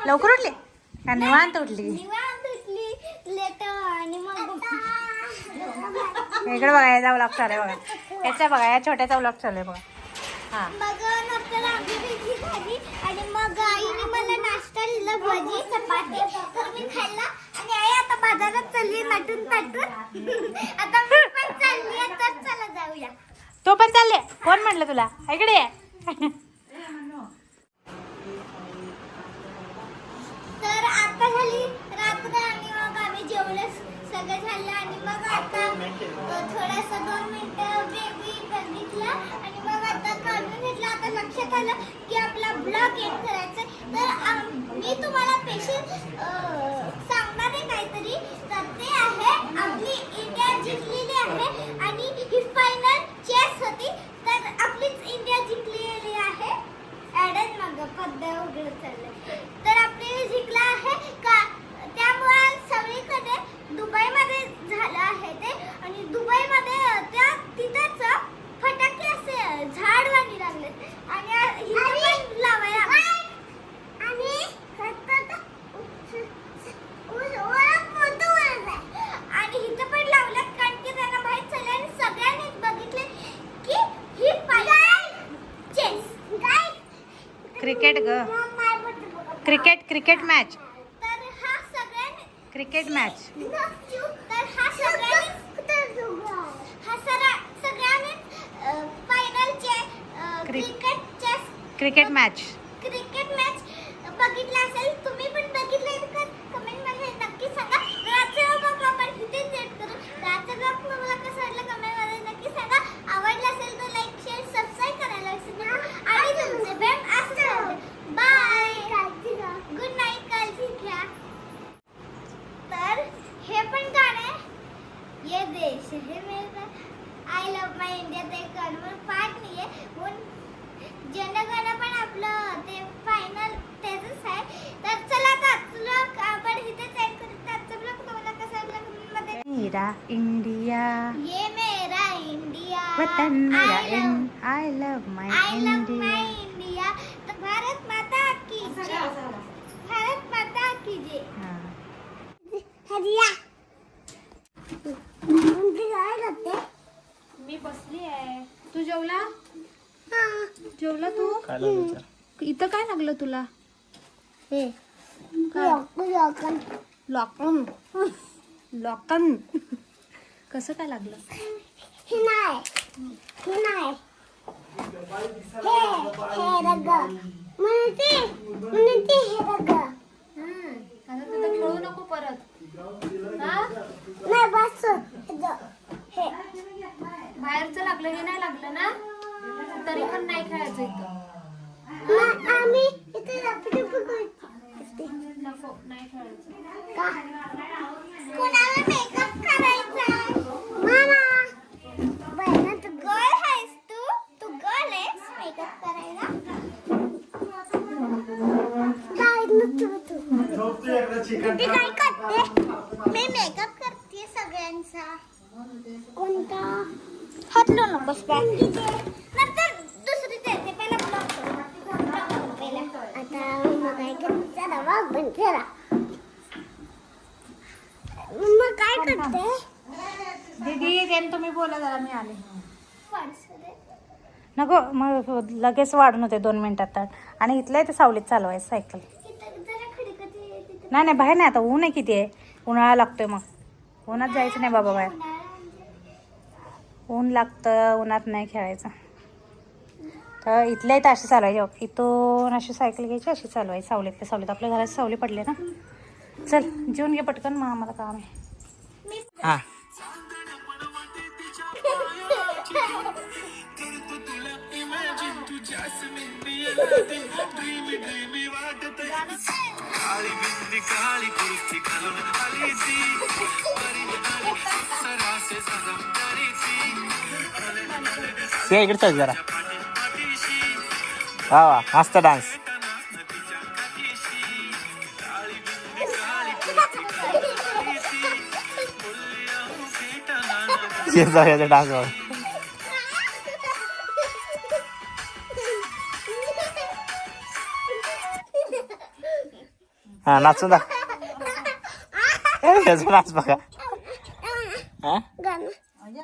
लवकर उठली का निवांत उठली? इकडे बघा याचा व्लॉग चालू आहे बघा. याचा बघा या छोट्याचा व्लॉग चालू आहे बघा. हा मग नंतर आम्ही भेटली खाली आणि मग आईने मला नाश्ता दिला भजी चपाती तर मी खाल्ला आणि आई आता बाजारात चालली नटून नटून आता मी पण चालली तर चला जाऊया. तो पण चालले. कोण म्हटलं तुला? इकडे ये. तर आता झाली रात्र आणि मग आम्ही जेवलं सगळं झालं आणि मग आता थोडासा 2 मिनिटं बेबी बघितला आणि मग आता काढून घेतला. आता लक्षात आलं की आपला ब्लॉग एंड करायचा तर मी तुम्हाला पेशंट सांगणार आहे काहीतरी. तर ते आहे आपली इंडिया जिंकलेली आहे आणि ही फायनल चेस होती तर आपलीच इंडिया जिंकलेली आहे. ॲडन मग पद्या वगैरे चाललंय तर आपली जिंकला आहे का त्यामुळे सगळीकडे दुबईमध्ये झालं आहे ते आणि दुबईमध्ये त्या तिथेच फटाके असे झाडवाणी लागले आणि इथे पण लावायला आणि आणि इथे पण लावलं कारण की त्यांना माहित झालं आणि सगळ्यांनीच बघितले की ही चेस क्रिकेट ग. Cricket match. तर हा सगळ्यांनी क्रिकेट मॅच. तर हा सगळ्यांनी फायनलचे क्रिकेट मॅच बघितला असेल. तुम्ही पण बघितले तर कमेंट मध्ये नक्की सांगा. रात्री ब्लॉग आपण इथे सेट करू. रात्री ब्लॉग तुम्हाला कसं वाटलं कमेंट मध्ये नक्की सांगा. आवडलं असेल तर लाईक शेअर सबस्क्राईब करायला विसरू नका आणि तुमचे बेल असं बाय. Good night. काळजी घ्या. तर हे पण गाणं आहे ये देश है मेरा आय लव्ह माय इंडिया ते गाणं पाठ नाहीये म्हणून जनगण पण आपलं ते फायनल त्याचंच आहे. तर चला आता ब्लॉग आपण इथेच एंड करू. त्याचा ब्लॉग तुम्हाला कसा वाटला कमेंट मध्ये. मेरा इंडिया ये मेरा इंडिया वतन मेरा आय लव्ह माय इंडिया. तर भारत माता की जय. भारत माता की जय. हरिया काय करते? मी बसली आहे. तू जेवला? जेवला तू? इथं काय लागलं तुला? हे लॉकन कसं काय लागलं? हे नाही हे रग म्हणते हे रग. आता तिथं खेळू नको परत. नाही बस हे बाहेरचं लागलं हे नाही लागलं ना तरी पण नाही खेळायचं इथं. आम्ही इथे नको नाही खेळायचं. का कोणाला मेकअप करायचा मामा बहिणा तू गर्ल आहेस. तू गर्ल आहेस मेकअप करायला. किती काय करते? मी मेकअप करते सगळ्यांचा. कोणता हात लावून नकोस बा. नंतर दुसरी देते पहिला ब्लॉग पहिला. आता मग काय करते चला बंद करा. मग काय करते दीदी त्याने तुम्ही बोला जरा मी आले. नको मग लगेच वाढून होते 2 मिनिटात. आणि इथलं ते सावलीत चालवायचं सायकल. नाही बाहेर नाही. आता ऊन आहे किती आहे. उन्हाळा लागतोय मग उन्हात जायचं नाही बाबा बाहेर. ऊन लागतं उन्हात नाही खेळायचं. तर इथल्या इथं अशी चालवायची. इथून अशी सायकल घ्यायची अशी चालवायची सावलीत आपल्या घराची सावली पडली ना. चल जेवून घे पटकन मग आम्हाला काम आहे. हा इकडे चल जरा. वा वा मस्त डान्स. डान्स हा नाचून दाख. याचा नाच बघा. हा गाणं